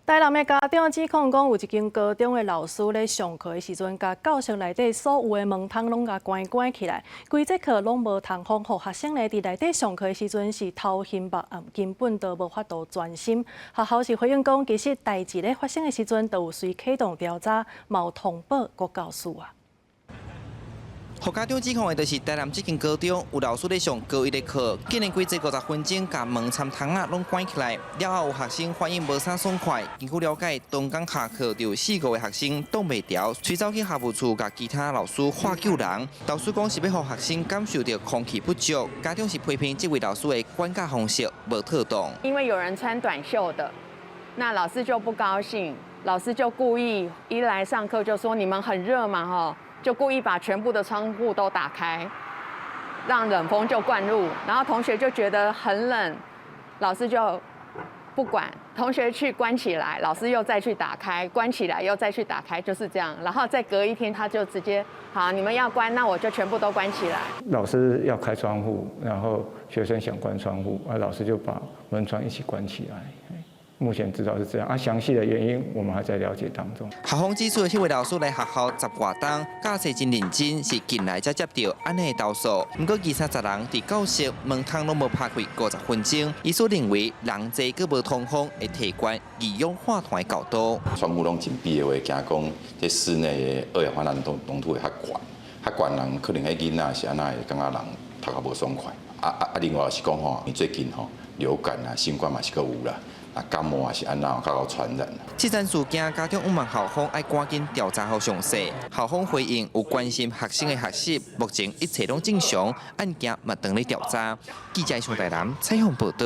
台南的家长指控讲，有一间高中的老师咧上课的时阵，甲教室内底所有的门窗拢甲关起来，规节课拢无通风，互学生咧伫内底上课的时阵是头晕目暗，根本都无法度专心。学校是回应讲，其实代志咧发生的时阵，都有随启动调查，冇通报国教署啊。 互家长指控的就是台南这间高中有老师咧上高一的课，竟然规节50分钟，甲门参窗啊拢关起来。了后有学生反应无啥爽快，根据了解，当天下课就有4、5个学生挡袂牢，随走去校务处，甲其他老师喊救人。老师讲是要互学生感受到空气不足，家长是批评这位老师的管教方式无妥当。因为有人穿短袖的，那老师就不高兴，老师就故意一来上课就说你们很热嘛哈。 就故意把全部的窗户都打开，让冷风就灌入，然后同学就觉得很冷，老师就不管，同学去关起来，老师又再去打开，关起来又再去打开，就是这样。然后再隔一天，他就直接好，你们要关，那我就全部都关起来。老师要开窗户，然后学生想关窗户，老师就把门窗一起关起来。 目前知道是这样，详细的原因我们还在了解当中。校方指出，迄位老师来学校10外冬，教授真认真，是近来才接到安尼的投诉。不过20人伫教室门窗拢无拍开50分钟，伊所认为人济佮无通风，会提高二氧化碳的高度。窗户拢紧闭的话，惊讲这室内的2氧化碳浓度会较悬，较悬人可能迄囡仔是安那会感觉人读较无爽快。另外是讲吼，最近吼流感啊、新冠嘛是搁有啦。 感冒也是安那较好传染。这件事件，家长问校方要赶紧调查好详细。校方回应有关心学生的学习，目前一切拢正常，案件嘛等咧调查。记者从台南采访报道。